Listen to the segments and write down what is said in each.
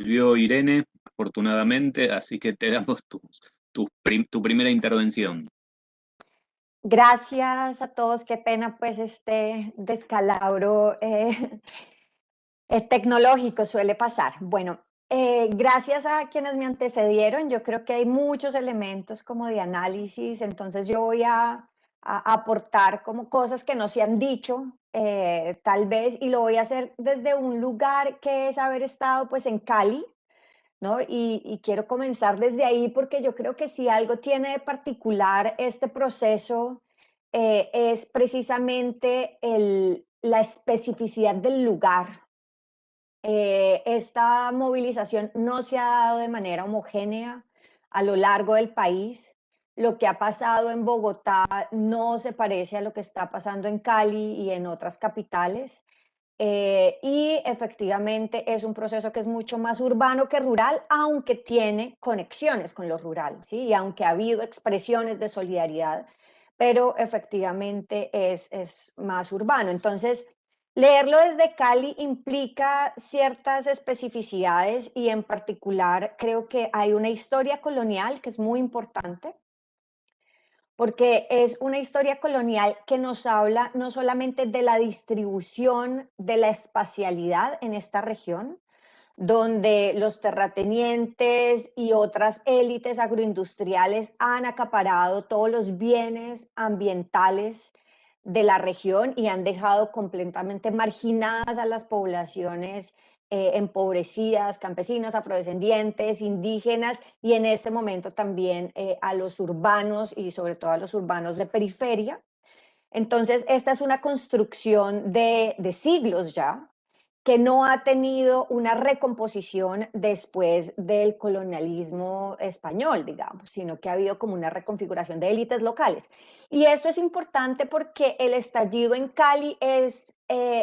volvió Irene, afortunadamente, así que te damos tu primera intervención. Gracias a todos, qué pena pues este descalabro tecnológico suele pasar. Bueno, gracias a quienes me antecedieron, yo creo que hay muchos elementos como de análisis, entonces yo voy a aportar como cosas que no se han dicho, tal vez, y lo voy a hacer desde un lugar que es haber estado pues en Cali, ¿no? Y quiero comenzar desde ahí porque yo creo que si algo tiene de particular este proceso es precisamente la especificidad del lugar. Esta movilización no se ha dado de manera homogénea a lo largo del país. Lo que ha pasado en Bogotá no se parece a lo que está pasando en Cali y en otras capitales. Y efectivamente es un proceso que es mucho más urbano que rural, aunque tiene conexiones con lo rural, ¿sí? Y aunque ha habido expresiones de solidaridad, pero efectivamente es más urbano. Entonces, leerlo desde Cali implica ciertas especificidades y en particular creo que hay una historia colonial que es muy importante porque es una historia colonial que nos habla no solamente de la distribución de la espacialidad en esta región, donde los terratenientes y otras élites agroindustriales han acaparado todos los bienes ambientales de la región y han dejado completamente marginadas a las poblaciones empobrecidas, campesinas, afrodescendientes, indígenas y en este momento también a los urbanos y sobre todo a los urbanos de periferia. Entonces, esta es una construcción de siglos ya, que no ha tenido una recomposición después del colonialismo español, digamos, sino que ha habido como una reconfiguración de élites locales. Y esto es importante porque el estallido en Cali es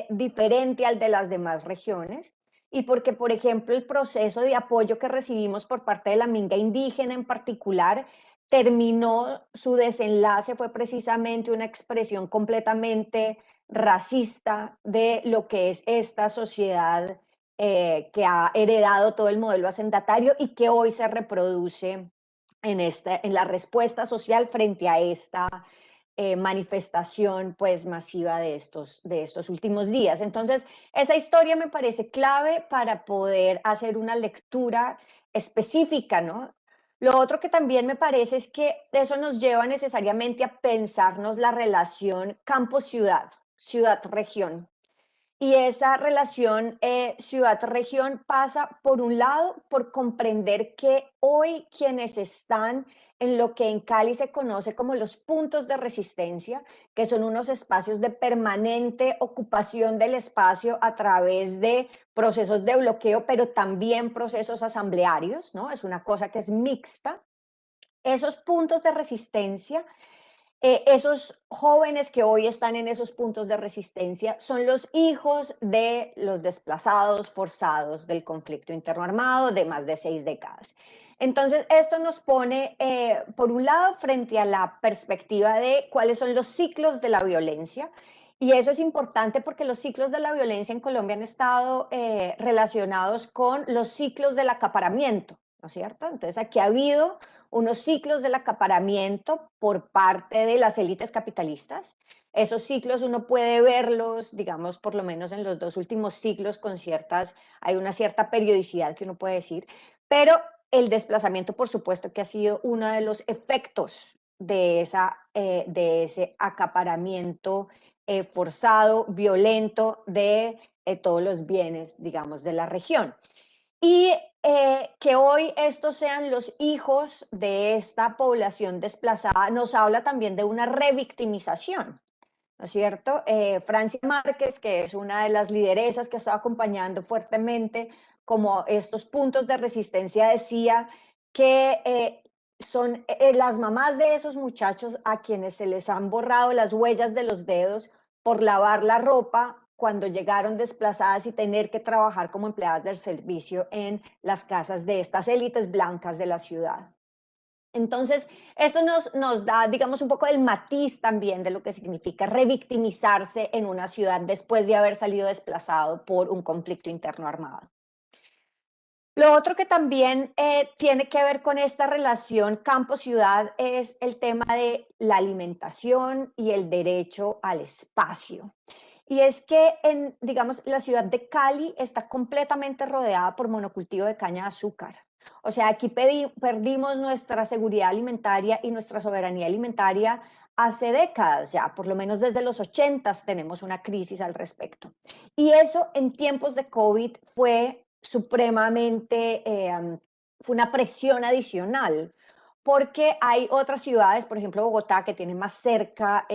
diferente al de las demás regiones y porque, por ejemplo, el proceso de apoyo que recibimos por parte de la minga indígena en particular terminó, su desenlace fue precisamente una expresión completamente racista de lo que es esta sociedad que ha heredado todo el modelo hacendatario y que hoy se reproduce en la respuesta social frente a esta manifestación pues masiva de estos últimos días. Entonces, esa historia me parece clave para poder hacer una lectura específica, ¿no? Lo otro que también me parece es que eso nos lleva necesariamente a pensarnos la relación campo-ciudad, ciudad-región. Y esa relación ciudad-región pasa, por un lado, por comprender que hoy quienes están en lo que en Cali se conoce como los puntos de resistencia, que son unos espacios de permanente ocupación del espacio a través de procesos de bloqueo, pero también procesos asamblearios, ¿no? Es una cosa que es mixta. Esos puntos de resistencia, esos jóvenes que hoy están en esos puntos de resistencia son los hijos de los desplazados forzados del conflicto interno armado de más de 6 décadas. Entonces, esto nos pone, por un lado, frente a la perspectiva de cuáles son los ciclos de la violencia. Y eso es importante porque los ciclos de la violencia en Colombia han estado relacionados con los ciclos del acaparamiento, ¿no es cierto? Entonces, aquí ha habido unos ciclos del acaparamiento por parte de las élites capitalistas. Esos ciclos uno puede verlos, digamos, por lo menos en los 2 últimos ciclos con hay una cierta periodicidad que uno puede decir, pero el desplazamiento, por supuesto, que ha sido uno de los efectos de ese acaparamiento forzado, violento de todos los bienes, digamos, de la región. Y que hoy estos sean los hijos de esta población desplazada nos habla también de una revictimización, ¿no es cierto? Francia Márquez, que es una de las lideresas que estaba acompañando fuertemente como estos puntos de resistencia, decía que son las mamás de esos muchachos a quienes se les han borrado las huellas de los dedos por lavar la ropa cuando llegaron desplazadas y tener que trabajar como empleadas del servicio en las casas de estas élites blancas de la ciudad. Entonces, esto nos da, digamos, un poco del matiz también de lo que significa revictimizarse en una ciudad después de haber salido desplazado por un conflicto interno armado. Lo otro que también tiene que ver con esta relación campo-ciudad es el tema de la alimentación y el derecho al espacio. Y es que en, digamos, la ciudad de Cali está completamente rodeada por monocultivo de caña de azúcar. O sea, aquí perdimos nuestra seguridad alimentaria y nuestra soberanía alimentaria hace décadas ya, por lo menos desde los 80 tenemos una crisis al respecto. Y eso en tiempos de COVID fue supremamente, fue una presión adicional, porque hay otras ciudades, por ejemplo Bogotá, que tiene más cerca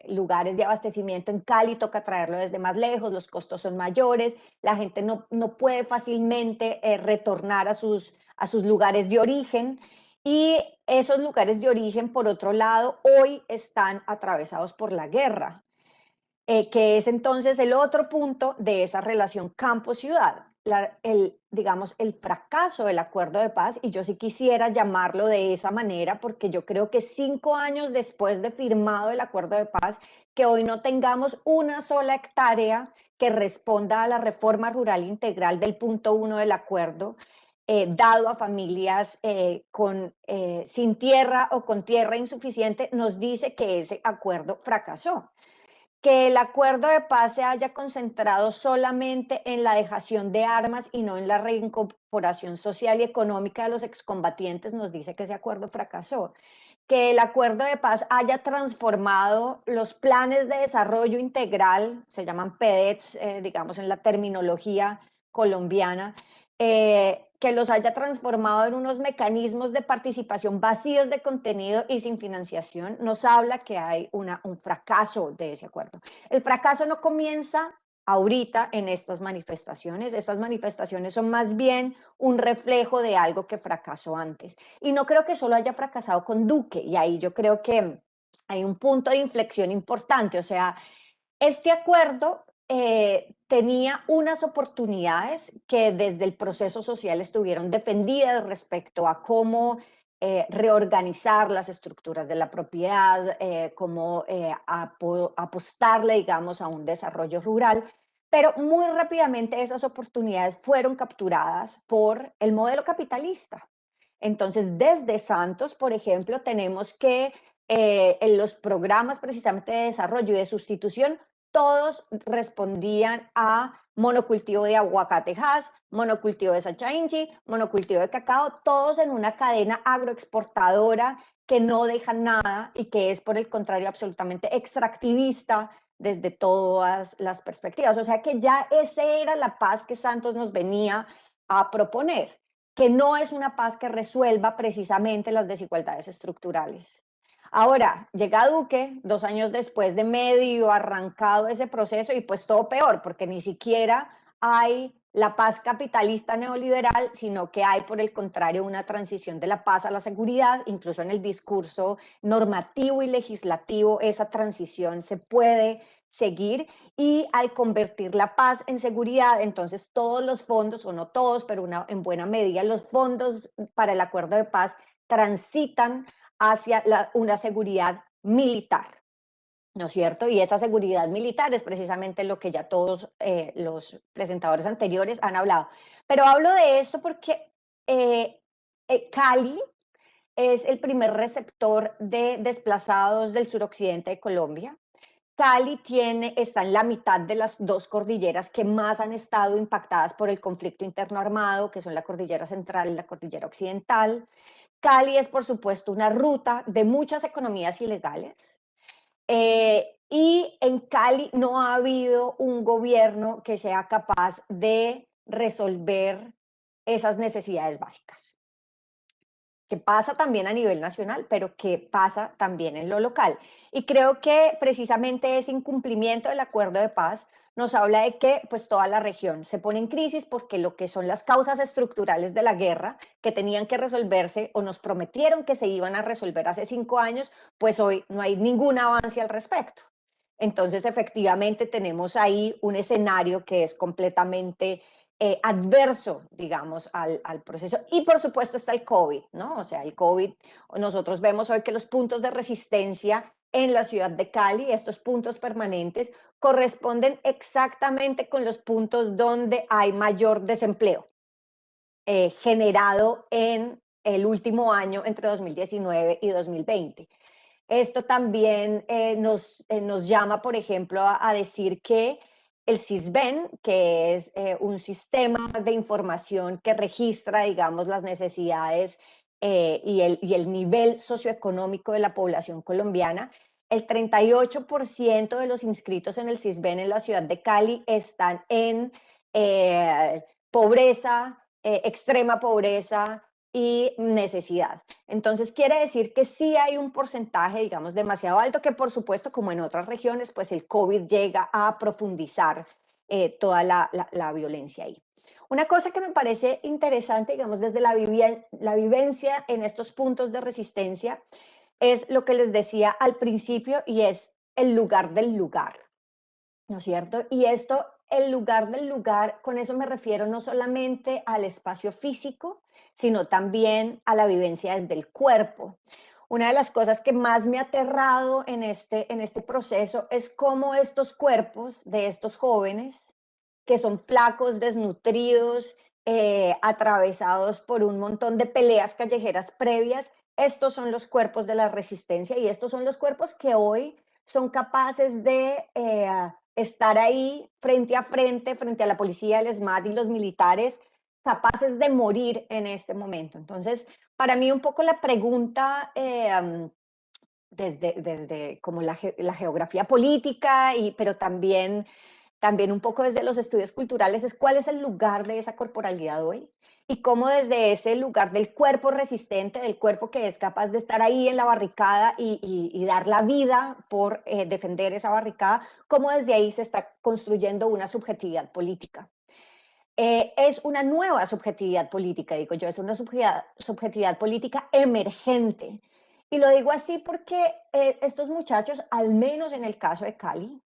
lugares de abastecimiento. En Cali toca traerlo desde más lejos, los costos son mayores, la gente no puede fácilmente retornar a sus lugares de origen, y esos lugares de origen, por otro lado, hoy están atravesados por la guerra, que es entonces el otro punto de esa relación campo-ciudad, digamos, el fracaso del acuerdo de paz. Y yo sí quisiera llamarlo de esa manera, porque yo creo que 5 años después de firmado el acuerdo de paz, que hoy no tengamos una sola hectárea que responda a la reforma rural integral del punto 1 del acuerdo, dado a familias sin tierra o con tierra insuficiente, nos dice que ese acuerdo fracasó. Que el acuerdo de paz se haya concentrado solamente en la dejación de armas y no en la reincorporación social y económica de los excombatientes, nos dice que ese acuerdo fracasó. Que el acuerdo de paz haya transformado los planes de desarrollo integral, se llaman PEDETs, digamos en la terminología colombiana, que los haya transformado en unos mecanismos de participación vacíos de contenido y sin financiación, nos habla que hay un fracaso de ese acuerdo. El fracaso no comienza ahorita en estas manifestaciones son más bien un reflejo de algo que fracasó antes. Y no creo que solo haya fracasado con Duque, y ahí yo creo que hay un punto de inflexión importante. O sea, este acuerdo tenía unas oportunidades que desde el proceso social estuvieron defendidas respecto a cómo reorganizar las estructuras de la propiedad, cómo apostarle, digamos, a un desarrollo rural, pero muy rápidamente esas oportunidades fueron capturadas por el modelo capitalista. Entonces, desde Santos, por ejemplo, tenemos que en los programas precisamente de desarrollo y de sustitución, todos respondían a monocultivo de aguacatejas, monocultivo de sachainchi, monocultivo de cacao, todos en una cadena agroexportadora que no deja nada y que es, por el contrario, absolutamente extractivista desde todas las perspectivas. O sea que ya esa era la paz que Santos nos venía a proponer, que no es una paz que resuelva precisamente las desigualdades estructurales. Ahora, llega Duque 2 años después de medio arrancado ese proceso, y pues todo peor, porque ni siquiera hay la paz capitalista neoliberal, sino que hay, por el contrario, una transición de la paz a la seguridad. Incluso en el discurso normativo y legislativo esa transición se puede seguir, y al convertir la paz en seguridad, entonces todos los fondos, o no todos, pero en buena medida, los fondos para el acuerdo de paz transitan hacia una seguridad militar, ¿no es cierto? Y esa seguridad militar es precisamente lo que ya todos los presentadores anteriores han hablado. Pero hablo de esto porque Cali es el primer receptor de desplazados del suroccidente de Colombia. Cali está en la mitad de las dos cordilleras que más han estado impactadas por el conflicto interno armado, que son la cordillera central y la cordillera occidental. Cali es, por supuesto, una ruta de muchas economías ilegales. Y en Cali no ha habido un gobierno que sea capaz de resolver esas necesidades básicas, que pasa también a nivel nacional, pero que pasa también en lo local. Y creo que precisamente ese incumplimiento del acuerdo de paz nos habla de que pues toda la región se pone en crisis, porque lo que son las causas estructurales de la guerra, que tenían que resolverse o nos prometieron que se iban a resolver hace 5 años, pues hoy no hay ningún avance al respecto. Entonces, efectivamente, tenemos ahí un escenario que es completamente adverso, digamos, al proceso. Y por supuesto está el COVID, ¿no? O sea, el COVID, nosotros vemos hoy que los puntos de resistencia en la ciudad de Cali, estos puntos permanentes, corresponden exactamente con los puntos donde hay mayor desempleo. generado en el último año entre 2019 y 2020. Esto también nos llama, por ejemplo, a decir que el SISBEN, que es un sistema de información que registra, digamos, las necesidades y el nivel socioeconómico de la población colombiana, el 38% de los inscritos en el SISBEN en la ciudad de Cali están en pobreza, extrema pobreza y necesidad. Entonces, quiere decir que sí hay un porcentaje, digamos, demasiado alto, que por supuesto, como en otras regiones, pues el COVID llega a profundizar toda la violencia ahí. Una cosa que me parece interesante, digamos, desde la vivencia en estos puntos de resistencia, es lo que les decía al principio y es el lugar del lugar, ¿no es cierto? Y esto, el lugar del lugar, con eso me refiero no solamente al espacio físico, sino también a la vivencia desde el cuerpo. Una de las cosas que más me ha aterrado en este proceso es cómo estos cuerpos de estos jóvenes, que son flacos, desnutridos, atravesados por un montón de peleas callejeras previas, estos son los cuerpos de la resistencia y estos son los cuerpos que hoy son capaces de estar ahí frente a frente, frente a la policía, el SMAT y los militares, capaces de morir en este momento. Entonces, para mí un poco la pregunta desde como la geografía política, pero también un poco desde los estudios culturales, es cuál es el lugar de esa corporalidad hoy y cómo desde ese lugar del cuerpo resistente, del cuerpo que es capaz de estar ahí en la barricada y dar la vida por defender esa barricada, cómo desde ahí se está construyendo una subjetividad política. Es una nueva subjetividad política, digo yo, es una subjetividad política emergente. Y lo digo así porque estos muchachos, al menos en el caso de Cali,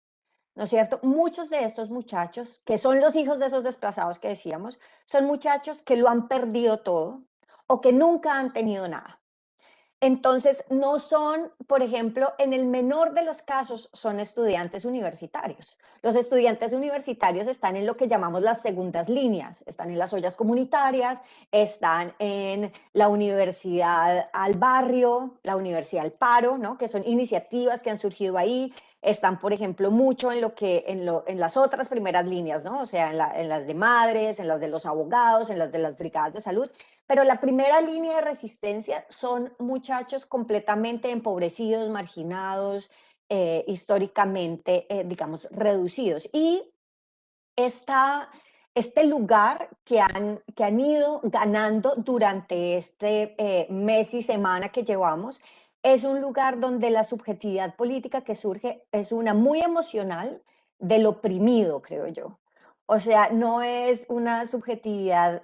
¿no es cierto? Muchos de estos muchachos, que son los hijos de esos desplazados que decíamos, son muchachos que lo han perdido todo o que nunca han tenido nada. Entonces, no son, por ejemplo, en el menor de los casos, son estudiantes universitarios. Los estudiantes universitarios están en lo que llamamos las segundas líneas, están en las ollas comunitarias, están en la universidad al barrio, la universidad al paro, ¿no? Que son iniciativas que han surgido ahí, están, por ejemplo, mucho en en las otras primeras líneas, ¿no? O sea, en las de madres, en las de los abogados, en las de las brigadas de salud, pero la primera línea de resistencia son muchachos completamente empobrecidos, marginados, históricamente, digamos, reducidos. Y esta, este lugar que han ido ganando durante este mes y semana que llevamos es un lugar donde la subjetividad política que surge es una muy emocional del oprimido, creo yo. O sea, no es una subjetividad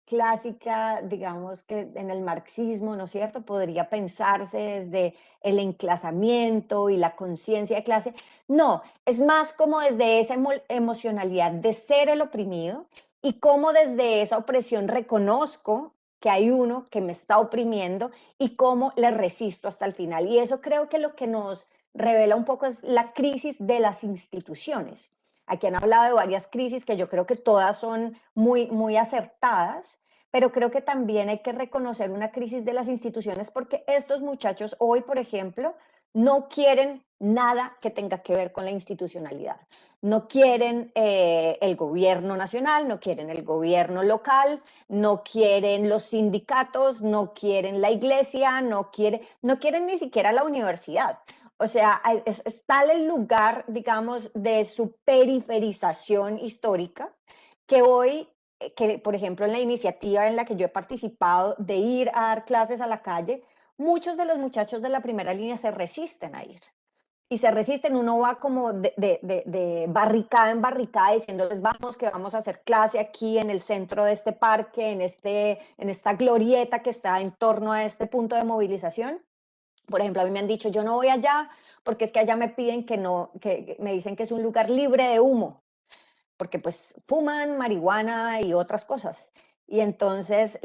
clásica, digamos que en el marxismo, ¿no es cierto? Podría pensarse desde el enclasamiento y la conciencia de clase. No, es más como desde esa emocionalidad de ser el oprimido y cómo desde esa opresión reconozco que hay uno que me está oprimiendo y cómo le resisto hasta el final. Y eso creo que lo que nos revela un poco es la crisis de las instituciones. Aquí han hablado de varias crisis que yo creo que todas son muy acertadas, pero creo que también hay que reconocer una crisis de las instituciones porque estos muchachos hoy, por ejemplo, no quieren nada que tenga que ver con la institucionalidad. No quieren el gobierno nacional, no quieren el gobierno local, no quieren los sindicatos, no quieren la iglesia, no quieren ni siquiera la universidad. O sea, es tal el lugar, digamos, de su periferización histórica que hoy, que por ejemplo en la iniciativa en la que yo he participado de ir a dar clases a la calle, muchos de los muchachos de la primera línea se resisten a ir. Y se resisten, uno va como de barricada en barricada diciéndoles, vamos, que vamos a hacer clase aquí en el centro de este parque, en esta glorieta que está en torno a este punto de movilización. Por ejemplo, a mí me han dicho, yo no voy allá porque es que allá me piden que no, que me dicen que es un lugar libre de humo porque pues fuman marihuana y otras cosas. Y entonces,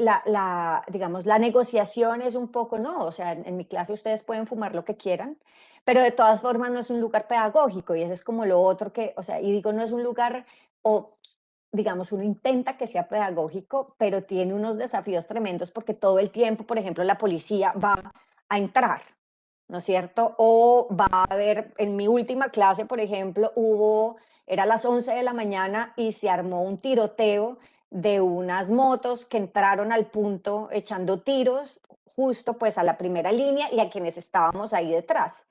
digamos, la negociación es un poco, no, o sea, en mi clase ustedes pueden fumar lo que quieran, pero de todas formas no es un lugar pedagógico y eso es como lo otro que, o sea, y digo, no es un lugar, o digamos, uno intenta que sea pedagógico, pero tiene unos desafíos tremendos porque todo el tiempo, por ejemplo, la policía va a entrar, ¿no es cierto? O va a haber, en mi última clase, por ejemplo, era las 11 de la mañana y se armó un tiroteo de unas motos que entraron al punto echando tiros justo pues a la primera línea y a quienes estábamos ahí detrás.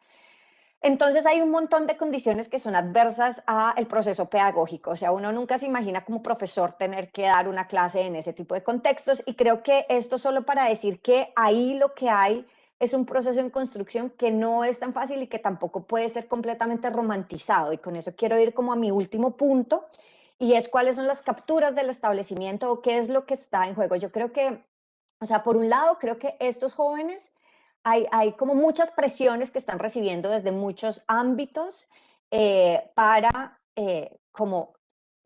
Entonces hay un montón de condiciones que son adversas al proceso pedagógico. O sea, uno nunca se imagina como profesor tener que dar una clase en ese tipo de contextos y creo que esto solo para decir que ahí lo que hay es un proceso en construcción que no es tan fácil y que tampoco puede ser completamente romantizado. Y con eso quiero ir como a mi último punto y es cuáles son las capturas del establecimiento o qué es lo que está en juego. Yo creo que, o sea, por un lado, creo que estos jóvenes hay como muchas presiones que están recibiendo desde muchos ámbitos para como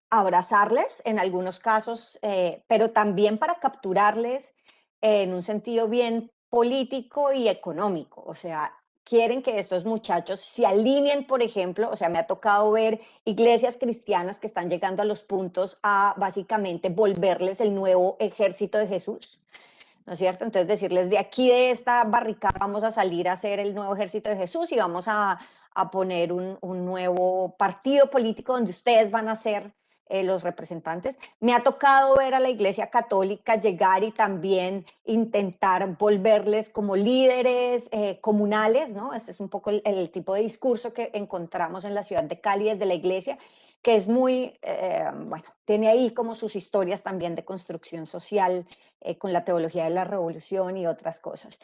abrazarles en algunos casos, pero también para capturarles en un sentido bien político y económico. O sea, quieren que estos muchachos se alineen, por ejemplo, o sea, me ha tocado ver iglesias cristianas que están llegando a los puntos a básicamente volverles el nuevo ejército de Jesús. ¿No es cierto? Entonces decirles, de aquí de esta barricada vamos a salir a hacer el nuevo ejército de Jesús y vamos a poner un nuevo partido político donde ustedes van a ser los representantes. Me ha tocado ver a la Iglesia Católica llegar y también intentar volverles como líderes comunales, ¿no? Este es un poco el tipo de discurso que encontramos en la ciudad de Cali desde la Iglesia, que es muy, bueno, tiene ahí como sus historias también de construcción social con la teología de la revolución y otras cosas.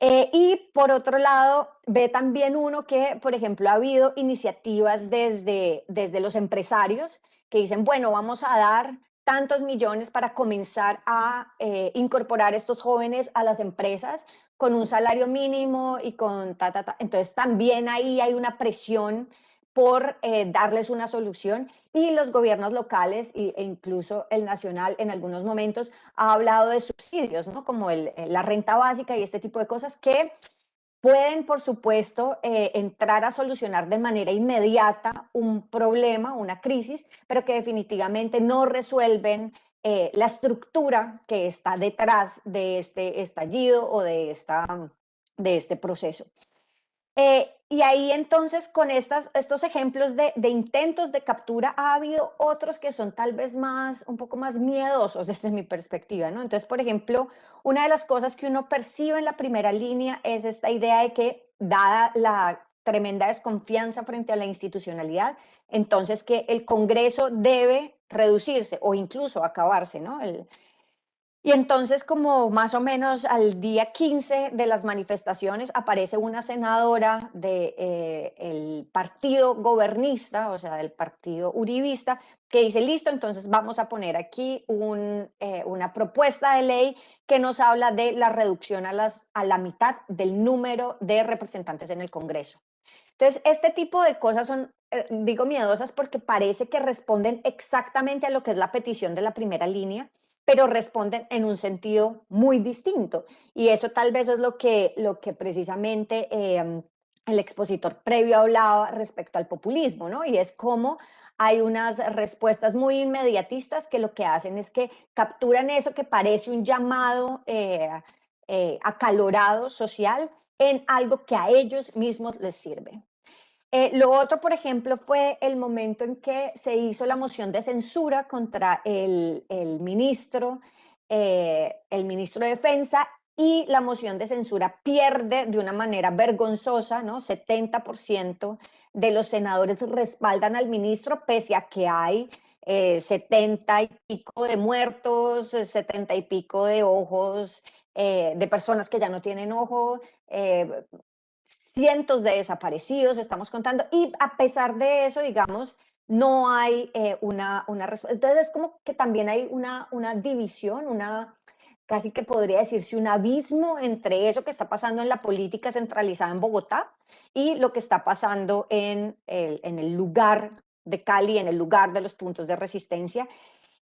Y por otro lado, ve también uno que, por ejemplo, ha habido iniciativas desde los empresarios que dicen, bueno, vamos a dar tantos millones para comenzar a incorporar estos jóvenes a las empresas con un salario mínimo y con ta, ta, ta. Entonces también ahí hay una presión por darles una solución y los gobiernos locales e incluso el nacional en algunos momentos ha hablado de subsidios, ¿no? Como la renta básica y este tipo de cosas que pueden, por supuesto, entrar a solucionar de manera inmediata un problema, una crisis, pero que definitivamente no resuelven la estructura que está detrás de este estallido o de este proceso. Y ahí entonces con estos ejemplos de intentos de captura ha habido otros que son tal vez un poco más miedosos desde mi perspectiva, ¿no? Entonces, por ejemplo, una de las cosas que uno percibe en la primera línea es esta idea de que, dada la tremenda desconfianza frente a la institucionalidad, entonces que el Congreso debe reducirse o incluso acabarse, ¿no? Y entonces, como más o menos al día 15 de las manifestaciones, aparece una senadora del partido gobernista, o sea, del partido uribista, que dice, listo, entonces vamos a poner aquí una propuesta de ley que nos habla de la reducción a la mitad del número de representantes en el Congreso. Entonces, este tipo de cosas son, digo, miedosas porque parece que responden exactamente a lo que es la petición de la primera línea, pero responden en un sentido muy distinto. Y eso tal vez es lo que precisamente el expositor previo hablaba respecto al populismo, ¿no? Y es cómo hay unas respuestas muy inmediatistas que lo que hacen es que capturan eso que parece un llamado acalorado social en algo que a ellos mismos les sirve. Lo otro, por ejemplo, fue el momento en que se hizo la moción de censura contra el ministro de Defensa y la moción de censura pierde de una manera vergonzosa, ¿no? 70% de los senadores respaldan al ministro, pese a que hay 70 y pico de muertos, 70 y pico de ojos, de personas que ya no tienen ojo, cientos de desaparecidos, estamos contando, y a pesar de eso, digamos, no hay una respuesta. Entonces es como que también hay una división, casi que podría decirse un abismo entre eso que está pasando en la política centralizada en Bogotá y lo que está pasando en el lugar de Cali, en el lugar de los puntos de resistencia.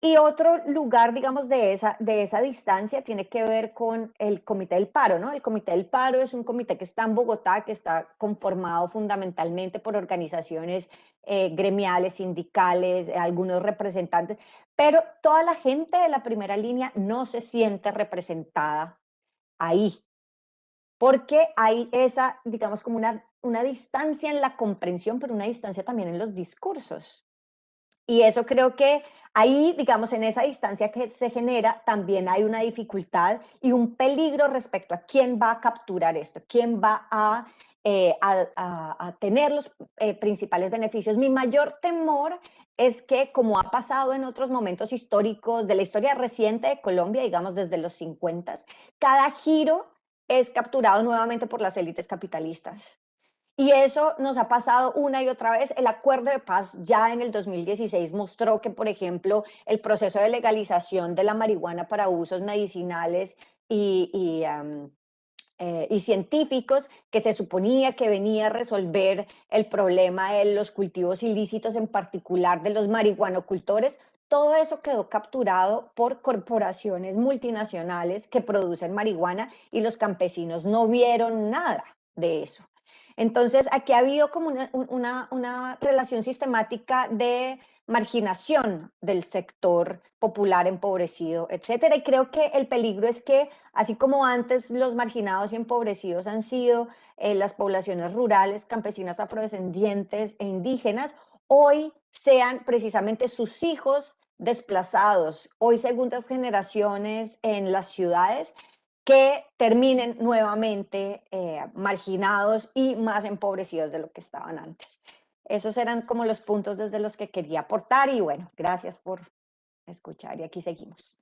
Y otro lugar, digamos, de esa distancia tiene que ver con el Comité del Paro, ¿no? El Comité del Paro es un comité que está en Bogotá, que está conformado fundamentalmente por organizaciones gremiales, sindicales, algunos representantes, pero toda la gente de la primera línea no se siente representada ahí, porque hay esa, digamos, como una distancia en la comprensión, pero una distancia también en los discursos. Y eso creo que ahí, digamos, en esa distancia que se genera, también hay una dificultad y un peligro respecto a quién va a capturar esto, quién va a tener los principales beneficios. Mi mayor temor es que, como ha pasado en otros momentos históricos de la historia reciente de Colombia, digamos desde los 50, cada giro es capturado nuevamente por las élites capitalistas. Y eso nos ha pasado una y otra vez. El acuerdo de paz ya en el 2016 mostró que, por ejemplo, el proceso de legalización de la marihuana para usos medicinales y, y, y científicos, que se suponía que venía a resolver el problema de los cultivos ilícitos, en particular de los marihuanocultores, todo eso quedó capturado por corporaciones multinacionales que producen marihuana y los campesinos no vieron nada de eso. Entonces, aquí ha habido como una relación sistemática de marginación del sector popular empobrecido, etcétera. Y creo que el peligro es que, así como antes los marginados y empobrecidos han sido las poblaciones rurales, campesinas, afrodescendientes e indígenas, hoy sean precisamente sus hijos desplazados, hoy segundas generaciones en las ciudades, que terminen nuevamente marginados y más empobrecidos de lo que estaban antes. Esos eran como los puntos desde los que quería aportar y bueno, gracias por escuchar y aquí seguimos.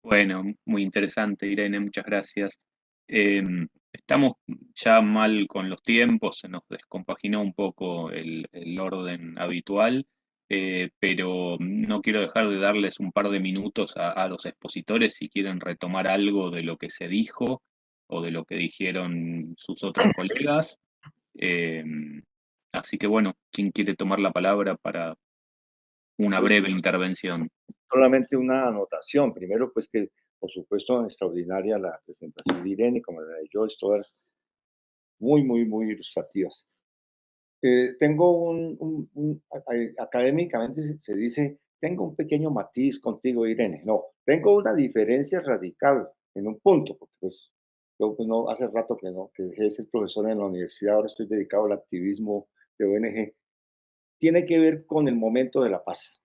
Bueno, muy interesante, Irene, muchas gracias. Estamos ya mal con los tiempos, se nos descompaginó un poco el orden habitual, pero no quiero dejar de darles un par de minutos a los expositores si quieren retomar algo de lo que se dijo o de lo que dijeron sus otros colegas. Em, Así que bueno, ¿quién quiere tomar la palabra para una Pues breve intervención? solamente una anotación. Primero, pues que por supuesto extraordinaria la presentación de Irene, como la de Joyce, todas muy, muy, muy ilustrativas. Tengo académicamente se dice, tengo un pequeño matiz contigo, Irene. No, tengo una diferencia radical en un punto, porque pues yo pues, no, hace rato que no, que dejé de ser profesor en la universidad, ahora estoy dedicado al activismo de ONG. Tiene que ver con el momento de la paz.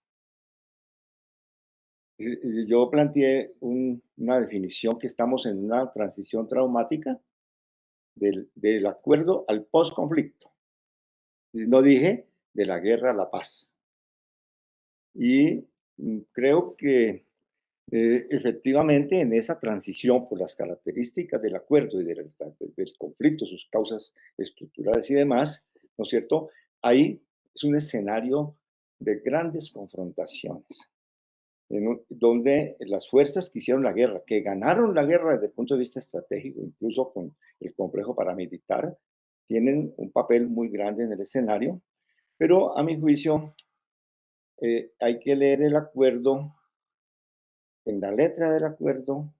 Yo planteé una definición que estamos en una transición traumática del acuerdo al post-conflicto. No dije de la guerra a la paz. Y creo que efectivamente en esa transición por las características del acuerdo y del conflicto, sus causas estructurales y demás, ¿no es cierto? Ahí es un escenario de grandes confrontaciones donde las fuerzas que hicieron la guerra, que ganaron la guerra desde el punto de vista estratégico, incluso con el complejo paramilitar, tienen un papel muy grande en el escenario, pero a mi juicio hay que leer el acuerdo en la letra del acuerdo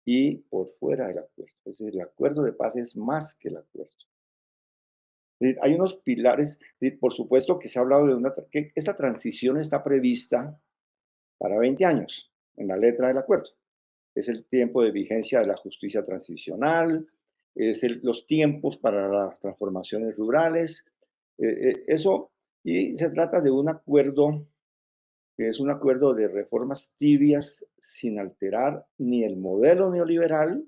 y por fuera del acuerdo. Es decir, el acuerdo de paz es más que el acuerdo. Hay unos pilares, por supuesto que se ha hablado de que esta transición está prevista para 20 años en la letra del acuerdo. Es el tiempo de vigencia de la justicia transicional, los tiempos para las transformaciones rurales, eso, y se trata de un acuerdo que es un acuerdo de reformas tibias sin alterar ni el modelo neoliberal,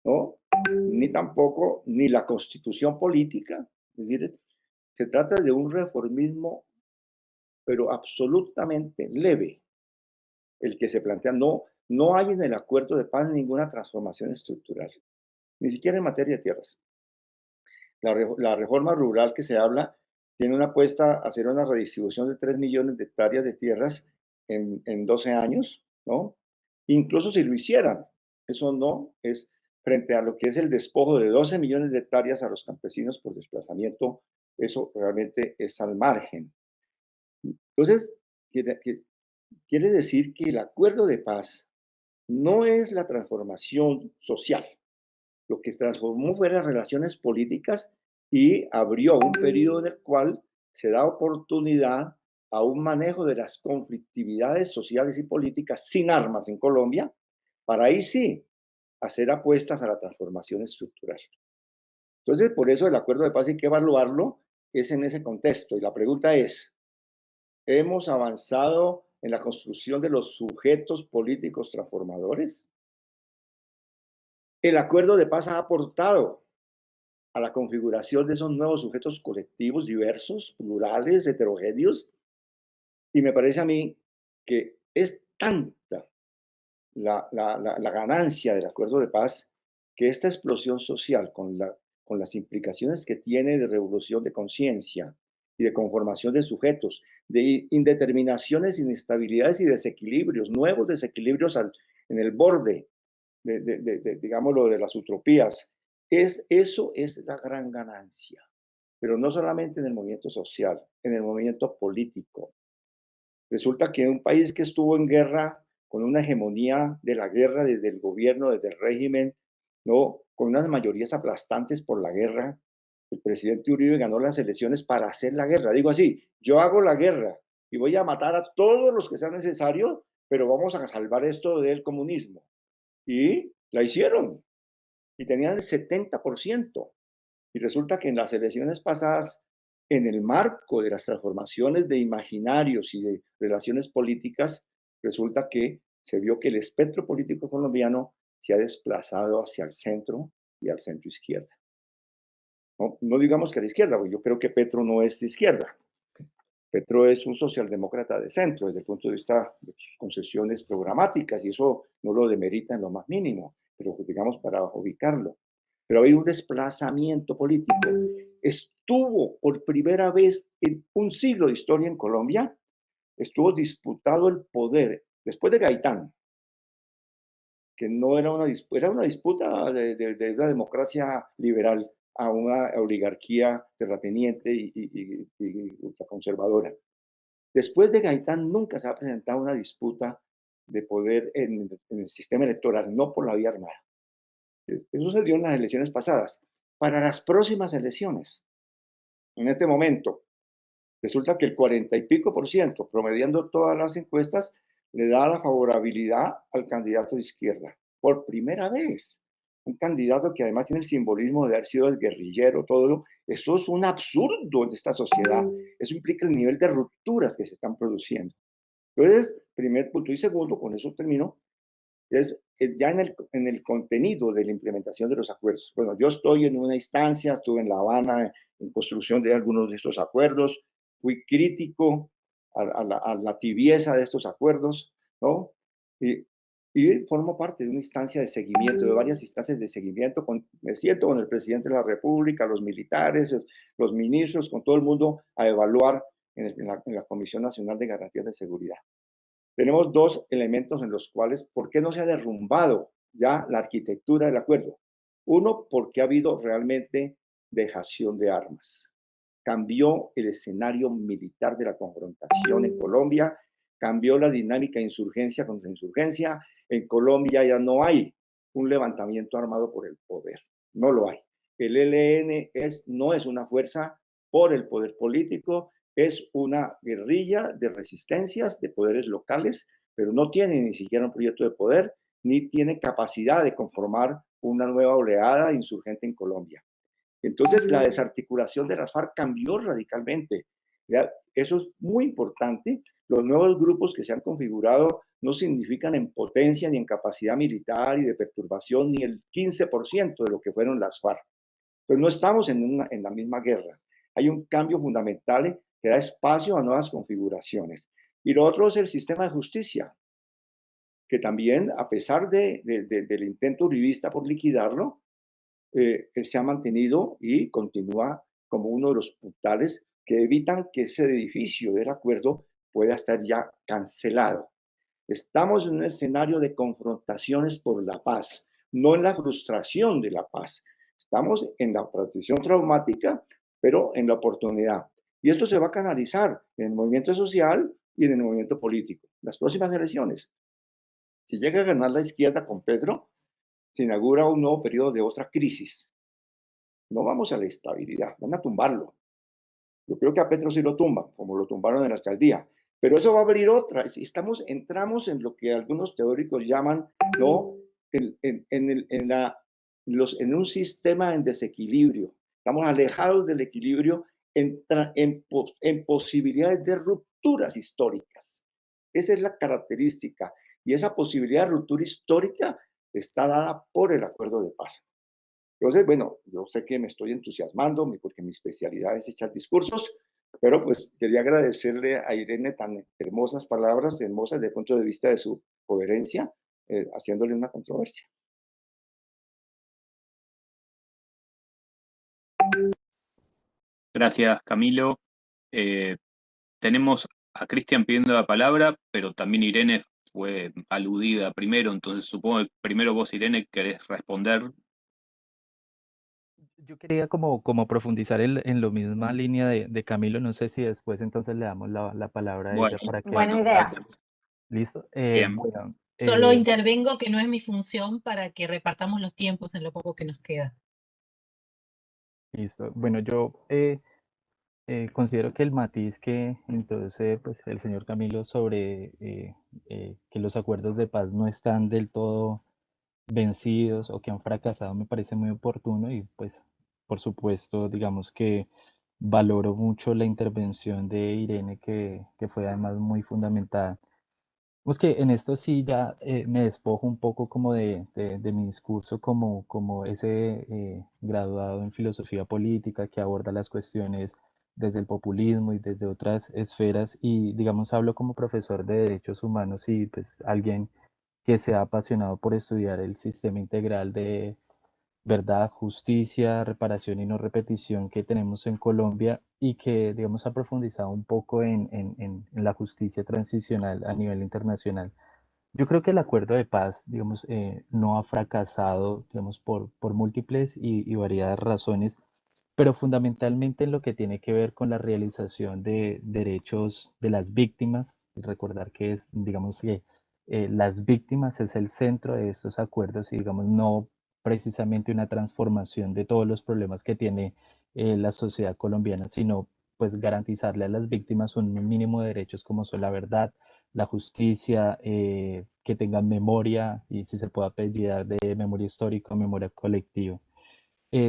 ¿no? Ni tampoco ni la constitución política. Es decir, se trata de un reformismo, pero absolutamente leve, el que se plantea. No, no hay en el acuerdo de paz ninguna transformación estructural, ni siquiera en materia de tierras. La reforma rural que se habla tiene una apuesta a hacer una redistribución de 3 millones de hectáreas de tierras en 12 años, ¿no? Incluso si lo hicieran, eso no es frente a lo que es el despojo de 12 millones de hectáreas a los campesinos por desplazamiento, eso realmente es al margen. Entonces, quiere decir que el acuerdo de paz no es la transformación social. Lo que transformó fue las relaciones políticas y abrió un periodo en el cual se da oportunidad a un manejo de las conflictividades sociales y políticas sin armas en Colombia, para ahí sí hacer apuestas a la transformación estructural. Entonces, por eso el acuerdo de paz hay que evaluarlo, es en ese contexto. Y la pregunta es, ¿hemos avanzado en la construcción de los sujetos políticos transformadores? El acuerdo de paz ha aportado a la configuración de esos nuevos sujetos colectivos diversos, plurales, heterogéneos, y me parece a mí que es tanta la ganancia del acuerdo de paz que esta explosión social con las implicaciones que tiene de revolución de conciencia y de conformación de sujetos, de indeterminaciones, inestabilidades y desequilibrios, nuevos desequilibrios en el borde digámoslo, de las utopías. Eso es la gran ganancia, pero no solamente en el movimiento social, en el movimiento político. Resulta que un país que estuvo en guerra, con una hegemonía de la guerra desde el gobierno, desde el régimen, ¿no? Con unas mayorías aplastantes por la guerra, el presidente Uribe ganó las elecciones para hacer la guerra. Digo así, yo hago la guerra y voy a matar a todos los que sean necesarios, pero vamos a salvar esto del comunismo. Y la hicieron y tenían el 70%. Y resulta que en las elecciones pasadas, en el marco de las transformaciones de imaginarios y de relaciones políticas, resulta que se vio que el espectro político colombiano se ha desplazado hacia el centro y al centro izquierda. No, no digamos que a la izquierda, porque yo creo que Petro no es de izquierda. Petro es un socialdemócrata de centro desde el punto de vista de sus concesiones programáticas y eso no lo demerita en lo más mínimo, pero digamos para ubicarlo. Pero hay un desplazamiento político. Estuvo por primera vez en un siglo de historia en Colombia, estuvo disputado el poder después de Gaitán, que no era era una disputa de una democracia liberal a una oligarquía terrateniente y ultraconservadora. Después de Gaitán nunca se ha presentado una disputa de poder en el sistema electoral, no por la vía armada. Eso se dio en las elecciones pasadas. Para las próximas elecciones, en este momento, resulta que el 40 y pico por ciento, promediando todas las encuestas, le da la favorabilidad al candidato de izquierda. Por primera vez. Un candidato que además tiene el simbolismo de haber sido el guerrillero, todo eso es un absurdo en esta sociedad. Eso implica el nivel de rupturas que se están produciendo. Entonces, primer punto. Y segundo, con eso termino, es ya en el contenido de la implementación de los acuerdos. Bueno, yo estoy en una instancia, estuve en La Habana en construcción de algunos de estos acuerdos, fui crítico a la tibieza de estos acuerdos, ¿no? Y, y formo parte de una instancia de seguimiento, de varias instancias de seguimiento. Me siento con el presidente de la República, los militares, los ministros, con todo el mundo a evaluar en la Comisión Nacional de Garantías de Seguridad. Tenemos dos elementos en los cuales, ¿por qué no se ha derrumbado ya la arquitectura del acuerdo? Uno, porque ha habido realmente dejación de armas. Cambió el escenario militar de la confrontación en Colombia, cambió la dinámica insurgencia contra insurgencia. En Colombia ya no hay un levantamiento armado por el poder, no lo hay. El ELN no es una fuerza por el poder político, es una guerrilla de resistencias de poderes locales, pero no tiene ni siquiera un proyecto de poder, ni tiene capacidad de conformar una nueva oleada insurgente en Colombia. Entonces, la desarticulación de las FARC cambió radicalmente. ¿Ya? Eso es muy importante. Los nuevos grupos que se han configurado no significan en potencia ni en capacidad militar y de perturbación ni el 15% de lo que fueron las FARC. Entonces, no estamos en la misma guerra. Hay un cambio fundamental que da espacio a nuevas configuraciones. Y lo otro es el sistema de justicia, que también, a pesar del intento uribista por liquidarlo, se ha mantenido y continúa como uno de los puntales que evitan que ese edificio del acuerdo pueda estar ya cancelado. Estamos en un escenario de confrontaciones por la paz, no en la frustración de la paz. Estamos en la transición traumática, pero en la oportunidad. Y esto se va a canalizar en el movimiento social y en el movimiento político. Las próximas elecciones, si llega a ganar la izquierda con Petro, se inaugura un nuevo periodo de otra crisis. No vamos a la estabilidad, van a tumbarlo. Yo creo que a Petro sí lo tumban, como lo tumbaron en la alcaldía. Pero eso va a abrir otra. Entramos en lo que algunos teóricos llaman, ¿no? En un sistema en desequilibrio. Estamos alejados del equilibrio en posibilidades de rupturas históricas. Esa es la característica. Y esa posibilidad de ruptura histórica está dada por el acuerdo de paz. Entonces, bueno, yo sé que me estoy entusiasmando porque mi especialidad es echar discursos, pero pues quería agradecerle a Irene tan hermosas palabras, hermosas desde el punto de vista de su coherencia, haciéndole una controversia. Gracias, Camilo. Eh, Tenemos a Cristian pidiendo la palabra, pero también Irene fue aludida primero, entonces supongo que primero vos, Irene, querés responder. Yo quería como profundizar en la misma línea de Camilo, no sé si después entonces le damos la palabra a ella Bueno, para que... Buena bueno, idea. ¿Listo? bien. Bueno, Solo intervengo, que no es mi función, para que repartamos los tiempos en lo poco que nos queda. listo. Bueno, yo considero que el matiz que entonces pues, el señor Camilo sobre que los acuerdos de paz no están del todo vencidos o que han fracasado me parece muy oportuno y pues por supuesto digamos que valoro mucho la intervención de Irene que fue además muy fundamentada. Pues que en esto sí ya me despojo un poco como de mi discurso como ese graduado en filosofía política que aborda las cuestiones desde el populismo y desde otras esferas y digamos hablo como profesor de derechos humanos y pues alguien que se ha apasionado por estudiar el sistema integral de verdad, justicia, reparación y no repetición que tenemos en Colombia y que, digamos, ha profundizado un poco en la justicia transicional a nivel internacional. Yo creo que el acuerdo de paz, digamos, no ha fracasado, digamos, por múltiples y variadas razones, pero fundamentalmente en lo que tiene que ver con la realización de derechos de las víctimas, y recordar que es, digamos, que las víctimas es el centro de estos acuerdos y, digamos, no precisamente una transformación de todos los problemas que tiene la sociedad colombiana, sino pues garantizarle a las víctimas un mínimo de derechos como son la verdad, la justicia, que tengan memoria y si se puede apellidar de memoria histórica o memoria colectiva.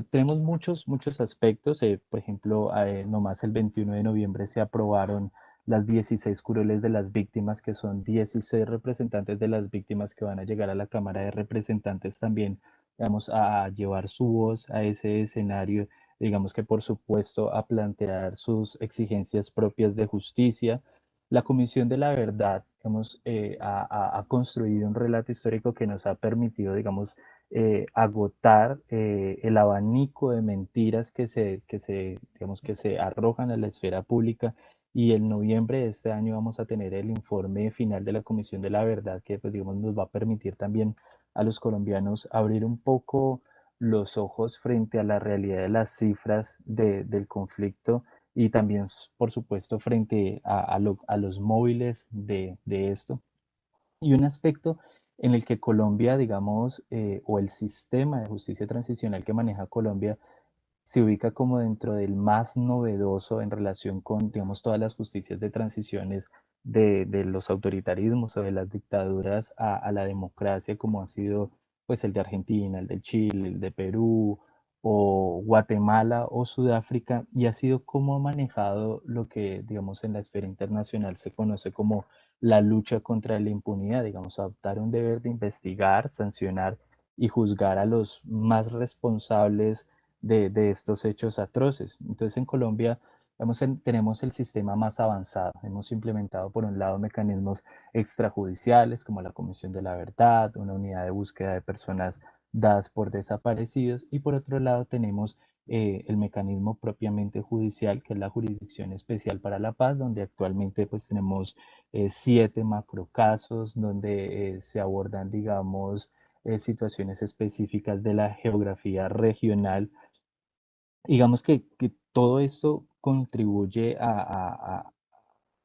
Tenemos muchos aspectos, por ejemplo, nomás el 21 de noviembre se aprobaron las 16 curules de las víctimas, que son 16 representantes de las víctimas que van a llegar a la Cámara de Representantes también, vamos a llevar su voz a ese escenario, digamos que por supuesto a plantear sus exigencias propias de justicia. La Comisión de la Verdad, digamos, ha construido un relato histórico que nos ha permitido, digamos, agotar el abanico de mentiras digamos, que se arrojan a la esfera pública y en noviembre de este año vamos a tener el informe final de la Comisión de la Verdad que pues, digamos, nos va a permitir también a los colombianos abrir un poco los ojos frente a la realidad de las cifras del conflicto y también, por supuesto, frente a los móviles de esto. Y un aspecto en el que Colombia, digamos, o el sistema de justicia transicional que maneja Colombia, se ubica como dentro del más novedoso en relación con, digamos, todas las justicias de transiciones de los autoritarismos o de las dictaduras a la democracia, como ha sido pues el de Argentina, el de Chile, el de Perú, o Guatemala o Sudáfrica, y ha sido cómo ha manejado lo que, digamos, en la esfera internacional se conoce como la lucha contra la impunidad, digamos, adoptar un deber de investigar, sancionar y juzgar a los más responsables de estos hechos atroces. Entonces en Colombia tenemos el sistema más avanzado. Hemos implementado por un lado mecanismos extrajudiciales como la Comisión de la Verdad, una unidad de búsqueda de personas dadas por desaparecidos y por otro lado tenemos el mecanismo propiamente judicial que es la Jurisdicción Especial para la Paz, donde actualmente pues tenemos 7 macrocasos donde se abordan digamos situaciones específicas de la geografía regional. Digamos que todo esto contribuye a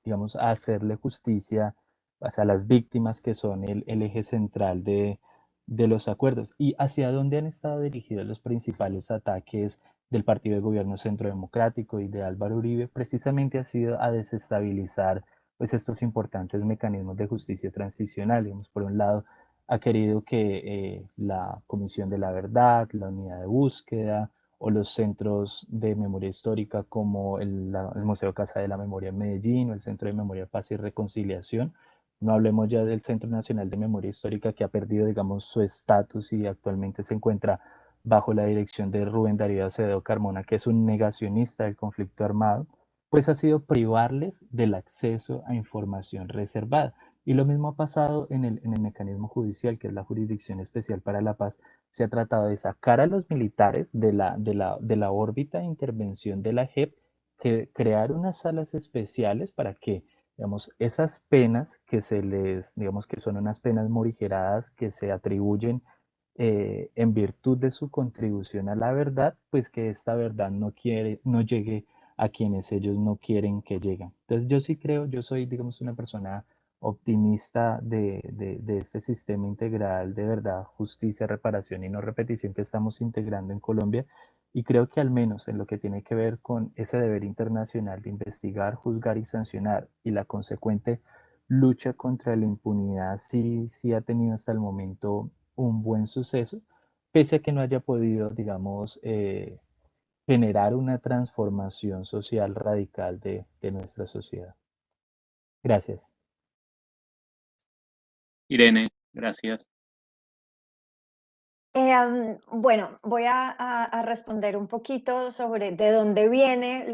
digamos, a hacerle justicia a las víctimas que son el eje central de los acuerdos. ¿Y hacia dónde han estado dirigidos los principales ataques del Partido de Gobierno Centro Democrático y de Álvaro Uribe? Precisamente ha sido a desestabilizar pues estos importantes mecanismos de justicia transicional. Digamos, por un lado, ha querido que la Comisión de la Verdad, la Unidad de Búsqueda o los centros de memoria histórica como el Museo Casa de la Memoria en Medellín o el Centro de Memoria, Paz y Reconciliación. No hablemos ya del Centro Nacional de Memoria Histórica, que ha perdido, digamos, su estatus y actualmente se encuentra bajo la dirección de Rubén Darío Acevedo Carmona, que es un negacionista del conflicto armado, pues ha sido privarles del acceso a información reservada. Y lo mismo ha pasado en el mecanismo judicial, que es la Jurisdicción Especial para la Paz. Se ha tratado de sacar a los militares de la órbita de intervención de la JEP, crear unas salas especiales para que, digamos, esas penas que se les, digamos, que son unas penas morigeradas que se atribuyen en virtud de su contribución a la verdad, pues que esta verdad no llegue a quienes ellos no quieren que lleguen. Entonces yo sí creo, yo soy, digamos, una persona optimista de este sistema integral de verdad, justicia, reparación y no repetición que estamos integrando en Colombia. Y creo que al menos en lo que tiene que ver con ese deber internacional de investigar, juzgar y sancionar y la consecuente lucha contra la impunidad, sí ha tenido hasta el momento un buen suceso, pese a que no haya podido, digamos, generar una transformación social radical de nuestra sociedad. Gracias. Irene, gracias. Bueno, voy a responder un poquito sobre de dónde viene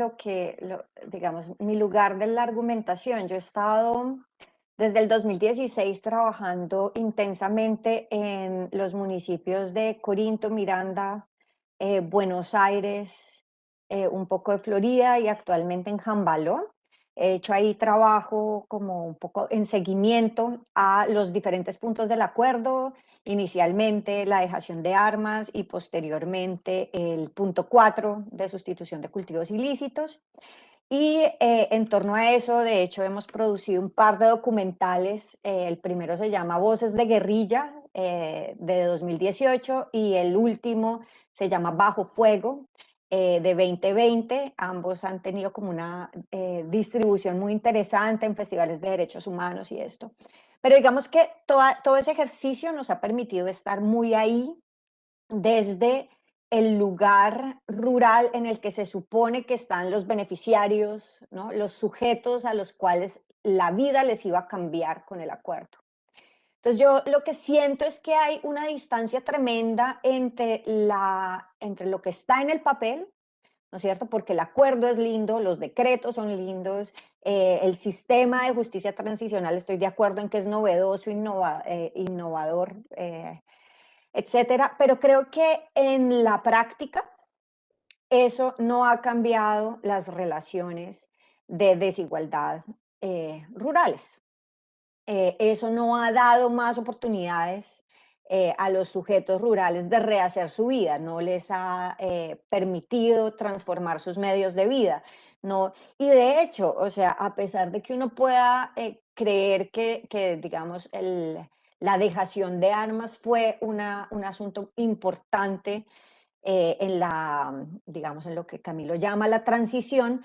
digamos, mi lugar de la argumentación. Yo he estado desde el 2016 trabajando intensamente en los municipios de Corinto, Miranda, Buenos Aires, un poco de Florida y actualmente en Jambaló. He hecho ahí trabajo como un poco en seguimiento a los diferentes puntos del acuerdo, inicialmente la dejación de armas y posteriormente el punto 4 de sustitución de cultivos ilícitos. Y en torno a eso, de hecho, hemos producido un par de documentales. El primero se llama Voces de Guerrilla, de 2018, y el último se llama Bajo Fuego, de 2020. Ambos han tenido como una distribución muy interesante en festivales de derechos humanos y esto. Pero digamos que todo ese ejercicio nos ha permitido estar muy ahí desde el lugar rural en el que se supone que están los beneficiarios, ¿no? Los sujetos a los cuales la vida les iba a cambiar con el acuerdo. Entonces yo lo que siento es que hay una distancia tremenda entre lo que está en el papel, ¿no es cierto? Porque el acuerdo es lindo, los decretos son lindos, el sistema de justicia transicional estoy de acuerdo en que es novedoso, innovador, etcétera, pero creo que en la práctica eso no ha cambiado las relaciones de desigualdad rurales. Eso no ha dado más oportunidades a los sujetos rurales de rehacer su vida, no les ha permitido transformar sus medios de vida. No, y de hecho, o sea, a pesar de que uno pueda creer que digamos, la dejación de armas fue un asunto importante digamos, en lo que Camilo llama la transición,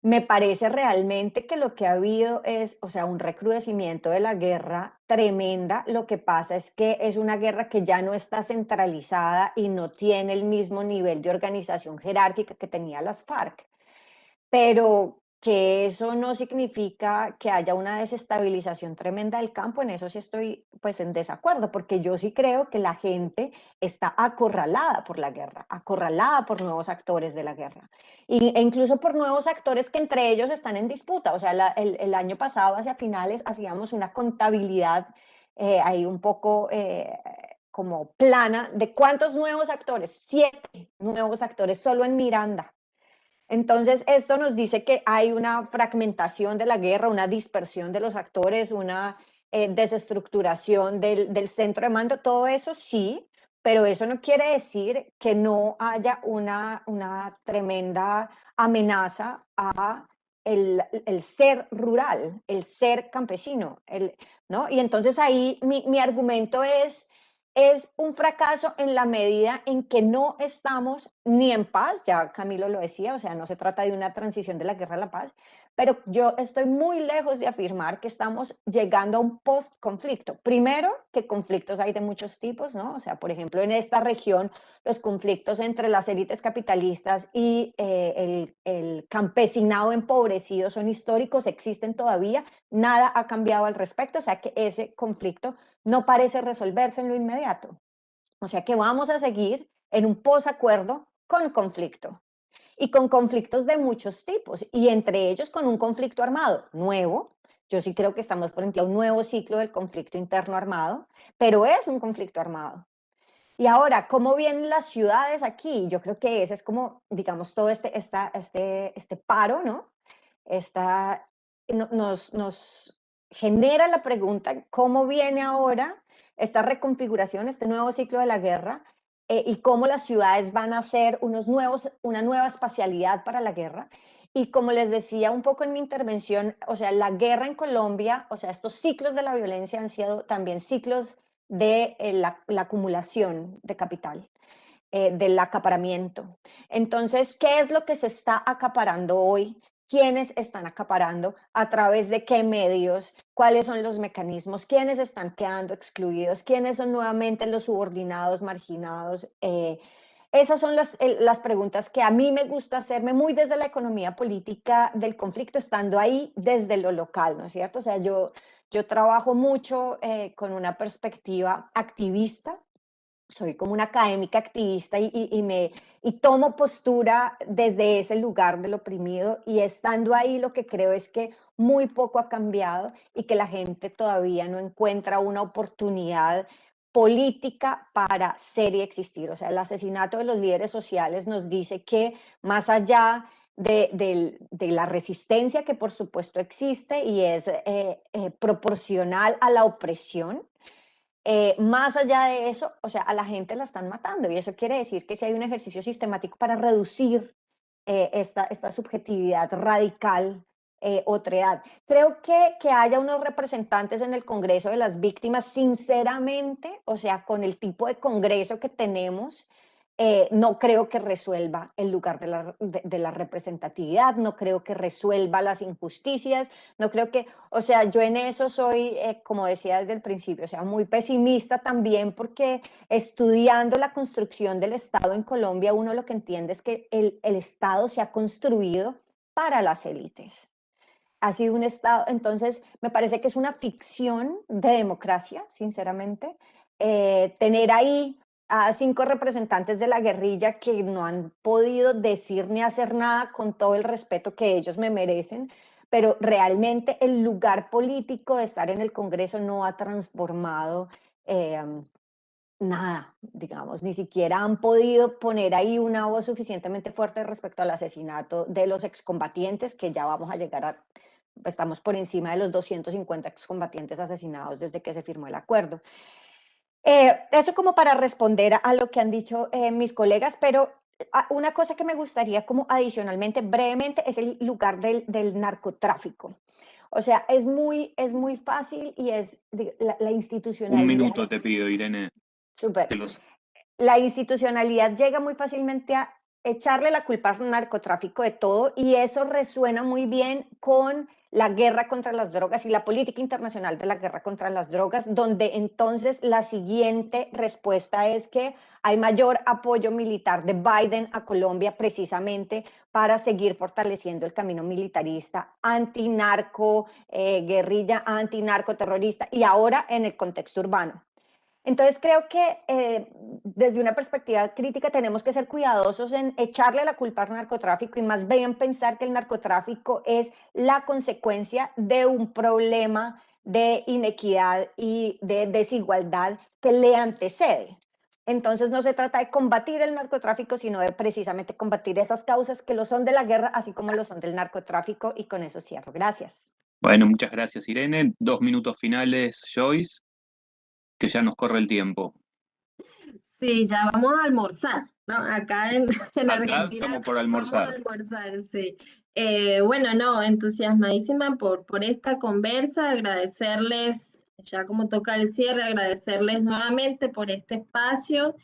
me parece realmente que lo que ha habido es, o sea, un recrudecimiento de la guerra tremenda. Lo que pasa es que es una guerra que ya no está centralizada y no tiene el mismo nivel de organización jerárquica que tenía las FARC, pero que eso no significa que haya una desestabilización tremenda del campo. En eso sí estoy pues en desacuerdo, porque yo sí creo que la gente está acorralada por la guerra, acorralada por nuevos actores de la guerra, e incluso por nuevos actores que entre ellos están en disputa. O sea, el año pasado, hacia finales, hacíamos una contabilidad ahí un poco como plana de cuántos nuevos actores, 7 nuevos actores solo en Miranda. Entonces, esto nos dice que hay una fragmentación de la guerra, una dispersión de los actores, una desestructuración del centro de mando, todo eso sí, pero eso no quiere decir que no haya una tremenda amenaza a el ser rural, el ser campesino, ¿no? Y entonces ahí mi argumento es un fracaso en la medida en que no estamos ni en paz, ya Camilo lo decía, o sea, no se trata de una transición de la guerra a la paz, pero yo estoy muy lejos de afirmar que estamos llegando a un post-conflicto. Primero, que conflictos hay de muchos tipos, ¿no? O sea, por ejemplo, en esta región, los conflictos entre las élites capitalistas y el campesinado empobrecido son históricos, existen todavía, nada ha cambiado al respecto, o sea que ese conflicto no parece resolverse en lo inmediato. O sea que vamos a seguir en un posacuerdo con conflicto y con conflictos de muchos tipos y entre ellos con un conflicto armado nuevo. Yo sí creo que estamos frente a un nuevo ciclo del conflicto interno armado, pero es un conflicto armado. Y ahora, ¿cómo vienen las ciudades aquí? Yo creo que ese es como, digamos, todo este paro, ¿no? Nos genera la pregunta, ¿cómo viene ahora esta reconfiguración, este nuevo ciclo de la guerra? Y cómo las ciudades van a ser una nueva espacialidad para la guerra. Y como les decía un poco en mi intervención, o sea, la guerra en Colombia, o sea, estos ciclos de la violencia han sido también ciclos de la acumulación de capital, del acaparamiento. Entonces, ¿qué es lo que se está acaparando hoy? ¿Quiénes están acaparando? ¿A través de qué medios? ¿Cuáles son los mecanismos? ¿Quiénes están quedando excluidos? ¿Quiénes son nuevamente los subordinados, marginados? Esas son las preguntas que a mí me gusta hacerme muy desde la economía política del conflicto, estando ahí desde lo local, ¿no es cierto? O sea, yo trabajo mucho con una perspectiva activista, soy como una académica activista y tomo postura desde ese lugar del oprimido y estando ahí lo que creo es que muy poco ha cambiado y que la gente todavía no encuentra una oportunidad política para ser y existir. O sea, el asesinato de los líderes sociales nos dice que más allá de la resistencia que por supuesto existe y es proporcional a la opresión, más allá de eso, o sea, a la gente la están matando y eso quiere decir que si hay un ejercicio sistemático para reducir esta subjetividad radical, otredad. Creo que haya unos representantes en el Congreso de las Víctimas, sinceramente, o sea, con el tipo de Congreso que tenemos, no creo que resuelva el lugar de la representatividad, no creo que resuelva las injusticias, no creo que, o sea, yo en eso soy, como decía desde el principio, o sea, muy pesimista también porque estudiando la construcción del Estado en Colombia, uno lo que entiende es que el Estado se ha construido para las élites. Ha sido un Estado, entonces me parece que es una ficción de democracia, sinceramente, tener ahí a 5 representantes de la guerrilla que no han podido decir ni hacer nada con todo el respeto que ellos me merecen, pero realmente el lugar político de estar en el Congreso no ha transformado nada, digamos, ni siquiera han podido poner ahí una voz suficientemente fuerte respecto al asesinato de los excombatientes, que ya vamos a llegar a, estamos por encima de los 250 excombatientes asesinados desde que se firmó el acuerdo. Eso como para responder a lo que han dicho mis colegas, pero una cosa que me gustaría como adicionalmente, brevemente, es el lugar del narcotráfico. O sea, es muy fácil y es la institucionalidad. Un minuto te pido, Irene. Súper. La institucionalidad llega muy fácilmente a echarle la culpa al narcotráfico de todo y eso resuena muy bien con la guerra contra las drogas y la política internacional de la guerra contra las drogas, donde entonces la siguiente respuesta es que hay mayor apoyo militar de Biden a Colombia precisamente para seguir fortaleciendo el camino militarista antinarco, guerrilla antinarcoterrorista y ahora en el contexto urbano. Entonces creo que desde una perspectiva crítica tenemos que ser cuidadosos en echarle la culpa al narcotráfico y más bien pensar que el narcotráfico es la consecuencia de un problema de inequidad y de desigualdad que le antecede. Entonces no se trata de combatir el narcotráfico, sino de precisamente combatir esas causas que lo son de la guerra, así como lo son del narcotráfico. Y con eso cierro. Gracias. Bueno, muchas gracias, Irene. 2 minutos finales, Joyce, que ya nos corre el tiempo. Sí, ya vamos a almorzar, ¿no? Acá en Acá Argentina estamos por almorzar. vamos a almorzar, sí. Bueno, no, entusiasmadísima por esta conversa, agradecerles, ya como toca el cierre, agradecerles nuevamente por este espacio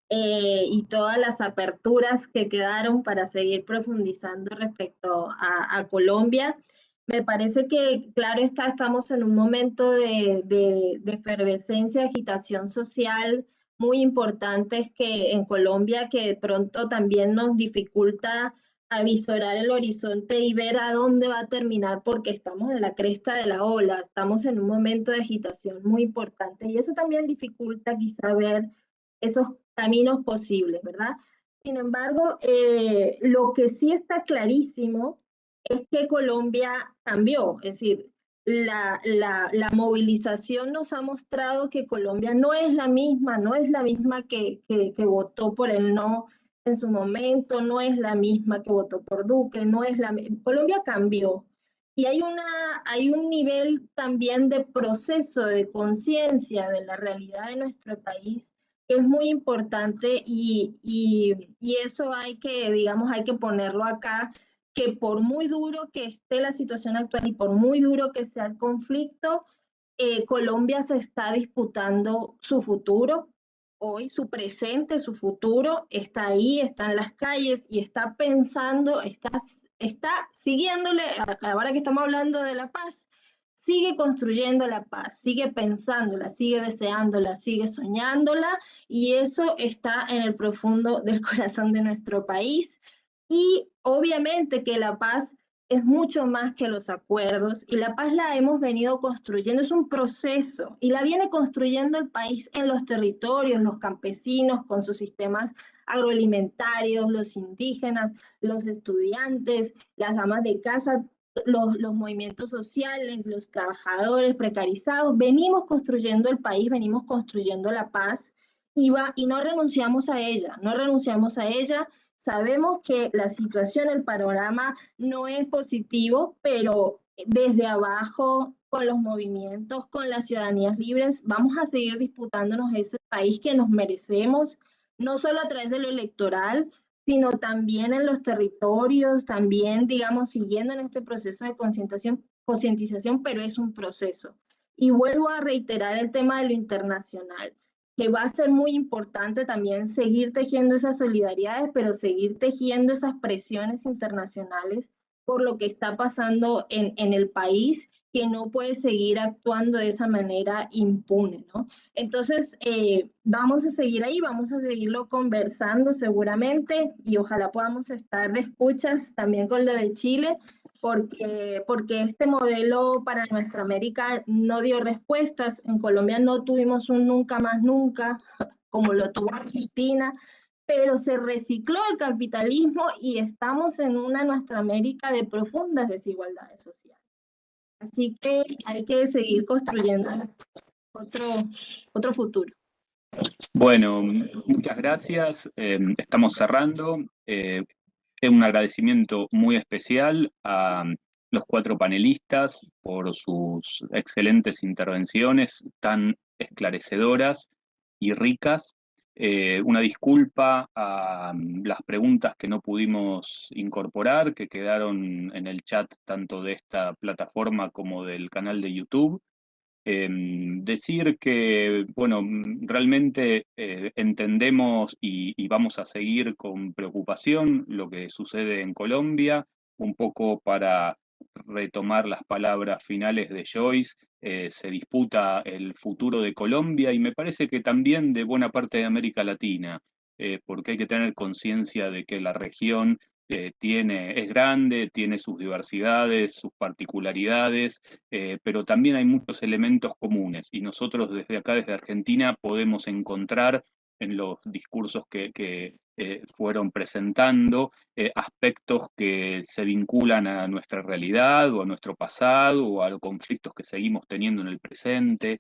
y todas las aperturas que quedaron para seguir profundizando respecto a Colombia. Me parece que, claro está, estamos en un momento de efervescencia, agitación social muy importantes que en Colombia, que de pronto también nos dificulta avisorar el horizonte y ver a dónde va a terminar, porque estamos en la cresta de la ola, estamos en un momento de agitación muy importante y eso también dificulta quizá ver esos caminos posibles, ¿verdad? Sin embargo, lo que sí está clarísimo es que Colombia cambió, es decir, la movilización nos ha mostrado que Colombia no es la misma, no es la misma que votó por el no en su momento, no es la misma que votó por Duque, no es la Colombia cambió. Y hay un nivel también de proceso, de conciencia de la realidad de nuestro país que es muy importante y eso hay que, digamos, hay que ponerlo acá, que por muy duro que esté la situación actual y por muy duro que sea el conflicto, Colombia se está disputando su futuro, hoy su presente, su futuro, está ahí, está en las calles y está pensando, está siguiéndole, ahora que estamos hablando de la paz, sigue construyendo la paz, sigue pensándola, sigue deseándola, sigue soñándola y eso está en el profundo del corazón de nuestro país. Y obviamente que la paz es mucho más que los acuerdos y la paz la hemos venido construyendo, es un proceso y la viene construyendo el país en los territorios, los campesinos con sus sistemas agroalimentarios, los indígenas, los estudiantes, las amas de casa, los movimientos sociales, los trabajadores precarizados, venimos construyendo el país, venimos construyendo la paz y no renunciamos a ella, no renunciamos a ella. Sabemos que la situación, el panorama no es positivo, pero desde abajo, con los movimientos, con las ciudadanías libres, vamos a seguir disputándonos ese país que nos merecemos, no solo a través de lo electoral, sino también en los territorios, también, digamos, siguiendo en este proceso de concientización, pero es un proceso. Y vuelvo a reiterar el tema de lo internacional, que va a ser muy importante también seguir tejiendo esas solidaridades, pero seguir tejiendo esas presiones internacionales por lo que está pasando en el país, que no puede seguir actuando de esa manera impune, ¿no? Entonces, vamos a seguir ahí, vamos a seguirlo conversando seguramente y ojalá podamos estar de escuchas también con lo de Chile, porque este modelo para nuestra América no dio respuestas. En Colombia no tuvimos un nunca más nunca, como lo tuvo Argentina, pero se recicló el capitalismo y estamos en una nuestra América de profundas desigualdades sociales. Así que hay que seguir construyendo otro futuro. Bueno, muchas gracias. Estamos cerrando. Un agradecimiento muy especial a los 4 panelistas por sus excelentes intervenciones tan esclarecedoras y ricas. Una disculpa a las preguntas que no pudimos incorporar, que quedaron en el chat tanto de esta plataforma como del canal de YouTube. Decir que, bueno, realmente entendemos y vamos a seguir con preocupación lo que sucede en Colombia, un poco para retomar las palabras finales de Joyce, se disputa el futuro de Colombia y me parece que también de buena parte de América Latina, porque hay que tener conciencia de que la región es grande, tiene sus diversidades, sus particularidades, pero también hay muchos elementos comunes y nosotros desde acá, desde Argentina, podemos encontrar en los discursos que fueron presentando aspectos que se vinculan a nuestra realidad o a nuestro pasado o a los conflictos que seguimos teniendo en el presente.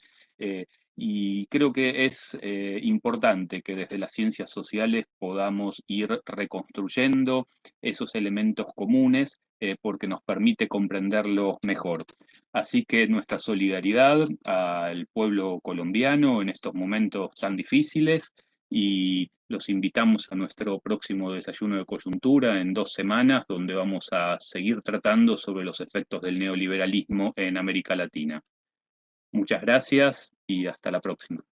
Y creo que es importante que desde las ciencias sociales podamos ir reconstruyendo esos elementos comunes porque nos permite comprenderlos mejor. Así que nuestra solidaridad al pueblo colombiano en estos momentos tan difíciles y los invitamos a nuestro próximo desayuno de coyuntura en 2 semanas, donde vamos a seguir tratando sobre los efectos del neoliberalismo en América Latina. Muchas gracias y hasta la próxima.